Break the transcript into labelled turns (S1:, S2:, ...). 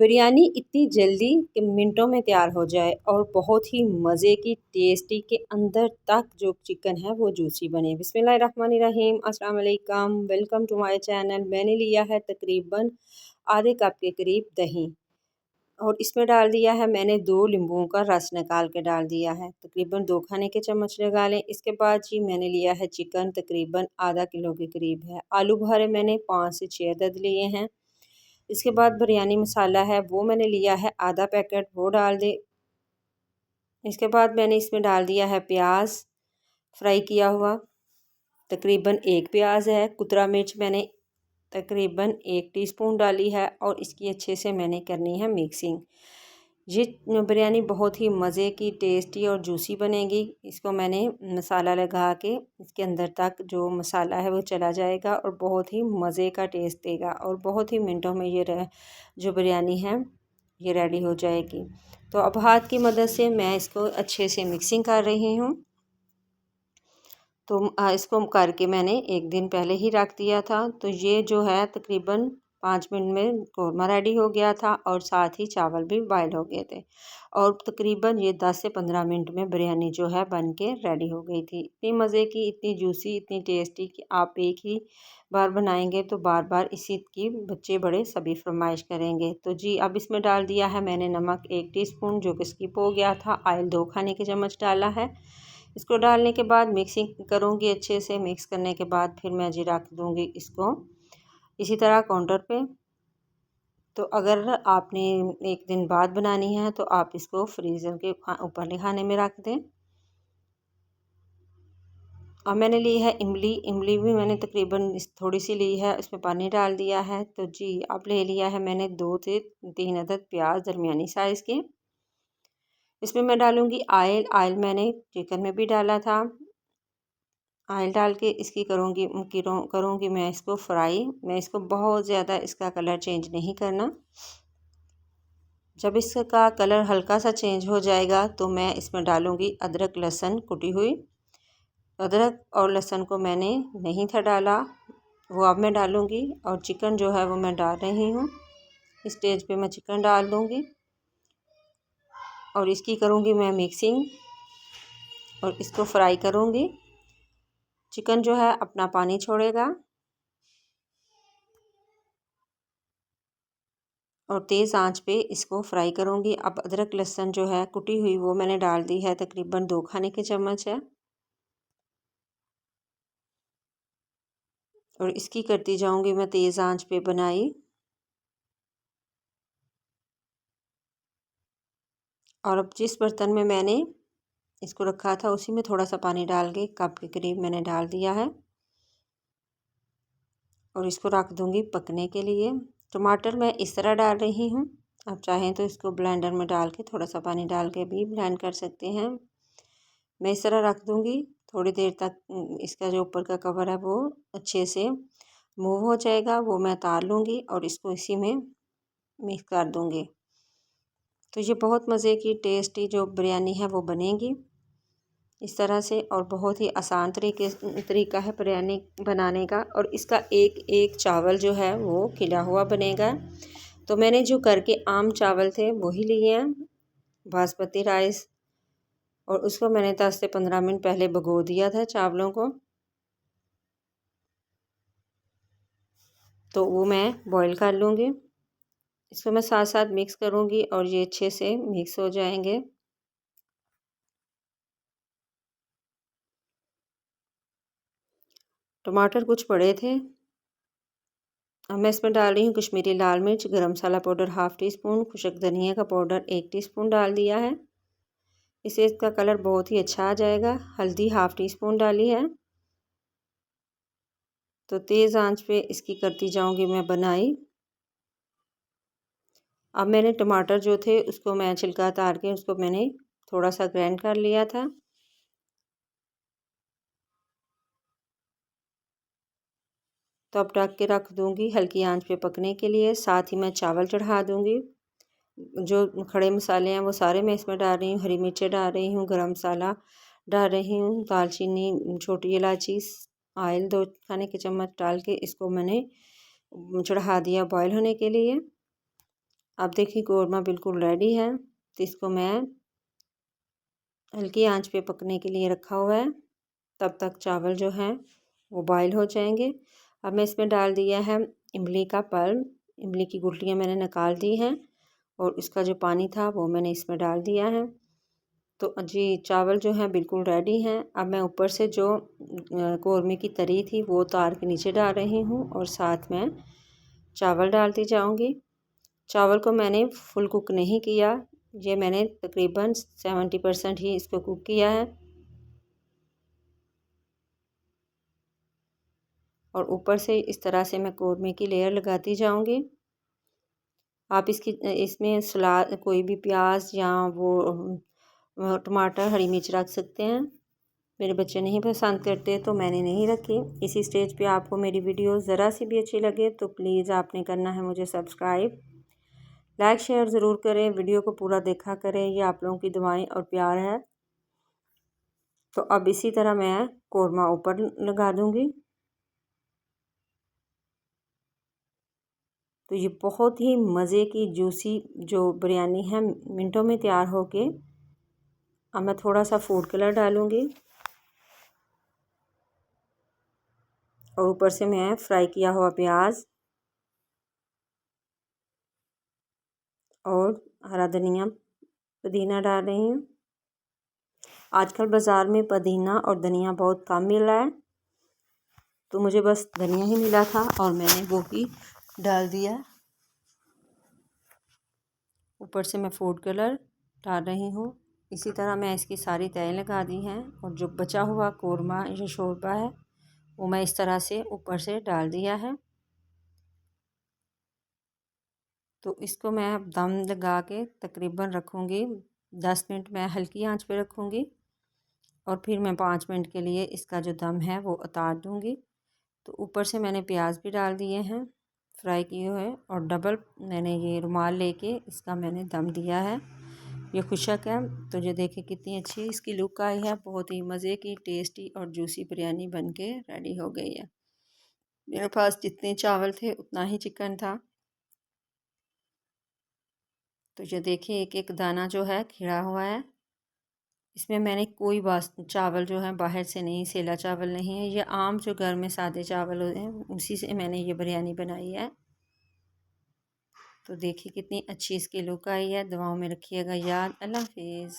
S1: बिरयानी इतनी जल्दी कि मिनटों में तैयार हो जाए और बहुत ही मज़े की टेस्टी के अंदर तक जो चिकन है वो जूसी बने। बिस्मिल्लाहिर्रहमानिर्रहीम, अस्सलाम वालेकुम, वेलकम टू माय चैनल। मैंने लिया है तकरीबन आधे कप के करीब दही और इसमें डाल दिया है मैंने 2 नींबुओं का रस निकाल के डाल दिया है। तकरीबन 2 खाने के चम्मच लगा लें। इसके बाद जी मैंने लिया है चिकन, तकरीबन आधा किलो के करीब है। आलू बुखारे मैंने 5 से 6 अदद लिए हैं। इसके बाद बिरयानी मसाला है वो मैंने लिया है आधा पैकेट, वो डाल दे। इसके बाद मैंने इसमें डाल दिया है प्याज फ्राई किया हुआ, तकरीबन 1 प्याज है। कुतरा मिर्च मैंने तकरीबन 1 टीस्पून डाली है और इसकी अच्छे से मैंने करनी है मिक्सिंग। ये बिरयानी बहुत ही मज़े की, टेस्टी और जूसी बनेगी। इसको मैंने मसाला लगा के इसके अंदर तक जो मसाला है वो चला जाएगा और बहुत ही मज़े का टेस्ट देगा और बहुत ही मिनटों में जो बिरयानी है ये रेडी हो जाएगी। तो अब हाथ की मदद से मैं इसको अच्छे से मिक्सिंग कर रही हूँ। तो इसको करके मैंने 1 दिन पहले ही रख दिया था। तो ये जो है तकरीबन 5 मिनट में कौरमा रेडी हो गया था और साथ ही चावल भी बॉयल हो गए थे और तकरीबन ये 10 से 15 मिनट में बिरयानी जो है बन के रेडी हो गई थी। इतनी मज़े की, इतनी जूसी, इतनी टेस्टी कि आप एक ही बार बनाएंगे तो बार बार इसी की बच्चे बड़े सभी फरमाइश करेंगे। तो जी अब इसमें डाल दिया है मैंने नमक 1 टीस्पून जो कि स्किप हो गया था। ऑयल 2 खाने के चम्मच डाला है। इसको डालने के बाद मिक्सिंग करूँगी अच्छे से। मिक्स करने के बाद फिर मैं जी रख दूँगी इसको इसी तरह काउंटर पे। तो अगर आपने 1 दिन बाद बनानी है तो आप इसको फ्रीज़र के ऊपरले खाने में रख दें। और मैंने ली है इमली। इमली भी मैंने तकरीबन थोड़ी सी ली है, इसमें पानी डाल दिया है। तो जी अब ले लिया है मैंने 2 से 3 अदद प्याज दरमियानी साइज़ के। इसमें मैं डालूँगी ऑयल। ऑयल मैंने चिकन में भी डाला था। ऑयल डाल के इसकी करूँगी मैं इसको फ्राई। मैं इसको बहुत ज़्यादा इसका कलर चेंज नहीं करना। जब इसका कलर हल्का सा चेंज हो जाएगा तो मैं इसमें डालूँगी अदरक लहसुन कुटी हुई। अदरक और लहसुन को मैंने नहीं था डाला, वो अब मैं डालूँगी। और चिकन जो है वो मैं डाल रही हूँ। इस स्टेज पे मैं चिकन डाल दूँगी और इसकी करूँगी मैं मिक्सिंग और इसको फ्राई करूँगी। चिकन जो है अपना पानी छोड़ेगा और तेज़ आंच पे इसको फ्राई करूँगी। अब अदरक लहसुन जो है कुटी हुई वो मैंने डाल दी है, तकरीबन 2 खाने के चम्मच है। और इसकी करती जाऊँगी मैं तेज़ आंच पे बनाई। और अब जिस बर्तन में मैंने इसको रखा था उसी में थोड़ा सा पानी डाल के कप के करीब मैंने डाल दिया है और इसको रख दूँगी पकने के लिए। टमाटर मैं इस तरह डाल रही हूँ, आप चाहें तो इसको ब्लेंडर में डाल के थोड़ा सा पानी डाल के भी ब्लेंड कर सकते हैं। मैं इस तरह रख दूँगी थोड़ी देर तक। इसका जो ऊपर का कवर है वो अच्छे से मूव हो जाएगा, वो मैं उतार लूँगी और इसको इसी में मिक्स कर दूँगी। तो ये बहुत मज़े की टेस्टी जो बिरयानी है वो बनेगी इस तरह से। और बहुत ही आसान तरीका है बिरयानी बनाने का। और इसका एक एक चावल जो है वो खिला हुआ बनेगा। तो मैंने जो करके आम चावल थे वही लिए हैं, बासमती राइस। और उसको मैंने 10 से 15 मिनट पहले भिगो दिया था चावलों को। तो वो मैं बॉईल कर लूँगी। इसको मैं साथ साथ मिक्स करूँगी और ये अच्छे से मिक्स हो जाएंगे। टमाटर कुछ पड़े थे। अब मैं इसमें डाल रही हूँ कश्मीरी लाल मिर्च, गरम मसाला पाउडर 1/2 टीस्पून, खुशक धनिया का पाउडर 1 टीस्पून डाल दिया है। इससे इसका कलर बहुत ही अच्छा आ जाएगा। हल्दी 1/2 टीस्पून डाली है। तो तेज़ आंच पे इसकी करती जाऊँगी मैं बनाई। अब मैंने टमाटर जो थे उसको मैं छिलका उतार के उसको मैंने थोड़ा सा ग्राइंड कर लिया था। तो अब ढक के रख दूँगी हल्की आंच पे पकने के लिए। साथ ही मैं चावल चढ़ा दूँगी। जो खड़े मसाले हैं वो सारे मैं इसमें डाल रही हूँ। हरी मिर्चें डाल रही हूँ, गरम मसाला डाल रही हूँ, दालचीनी, छोटी इलायची, ऑयल 2 खाने के चम्मच डाल के इसको मैंने चढ़ा दिया बॉयल होने के लिए। अब देखिए कौरमा बिल्कुल रेडी है, तो इसको मैं हल्की आंच पे पकने के लिए रखा हुआ है। तब तक चावल जो हैं वो बॉयल हो जाएंगे। अब मैं इसमें डाल दिया है इमली का पल्प। इमली की गुठलियाँ मैंने निकाल दी हैं और इसका जो पानी था वो मैंने इसमें डाल दिया है। तो जी चावल जो हैं बिल्कुल रेडी हैं। अब मैं ऊपर से जो कौरमे की तरी थी वो उतार के नीचे डाल रही हूँ और साथ में चावल डालती जाऊँगी। चावल को मैंने फुल कुक नहीं किया, ये मैंने तकरीबन 70% ही इसको कुक किया है। और ऊपर से इस तरह से मैं कौरमे की लेयर लगाती जाऊंगी। आप इसमें सलाद कोई भी प्याज या वो टमाटर हरी मिर्च रख सकते हैं। मेरे बच्चे नहीं पसंद करते तो मैंने नहीं रखी। इसी स्टेज पे आपको मेरी वीडियो ज़रा सी भी अच्छी लगे तो प्लीज़ आपने करना है मुझे सब्सक्राइब, लाइक शेयर ज़रूर करें। वीडियो को पूरा देखा करें, ये आप लोगों की दुआएं और प्यार है। तो अब इसी तरह मैं कौरमा ऊपर लगा दूंगी। तो ये बहुत ही मज़े की जूसी जो बिरयानी है मिनटों में तैयार होके। अब मैं थोड़ा सा फूड कलर डालूंगी और ऊपर से मैं फ्राई किया हुआ प्याज और हरा धनिया पुदीना डाल रही हूँ। आजकल बाज़ार में पुदीना और धनिया बहुत कम मिल रहा है, तो मुझे बस धनिया ही मिला था और मैंने वो ही डाल दिया। ऊपर से मैं फूड कलर डाल रही हूँ। इसी तरह मैं इसकी सारी तय लगा दी हैं और जो बचा हुआ कौरमा या शोरबा है वो मैं इस तरह से ऊपर से डाल दिया है। तो इसको मैं अब दम लगा के तकरीबन रखूँगी 10 मिनट। मैं हल्की आंच पे रखूँगी और फिर मैं 5 मिनट के लिए इसका जो दम है वो उतार दूँगी। तो ऊपर से मैंने प्याज भी डाल दिए हैं फ्राई किए हुए और डबल मैंने ये रुमाल लेके इसका मैंने दम दिया है। ये खुशक है तो ये देखिए कितनी अच्छी इसकी लुक आई है। बहुत ही मज़े की टेस्टी और जूसी बिरयानी बनके रेडी हो गई है। मेरे पास जितने चावल थे उतना ही चिकन था। तो ये देखिए एक एक दाना जो है खिला हुआ है। इसमें मैंने कोई बास चावल जो है बाहर से नहीं, सेला चावल नहीं है, ये आम जो घर में सादे चावल होते हैं उसी से मैंने ये बिरयानी बनाई है। तो देखिए कितनी अच्छी इसकी लुक आई है। दुआओं में रखिएगा याद। अल्लाह हाफिज़।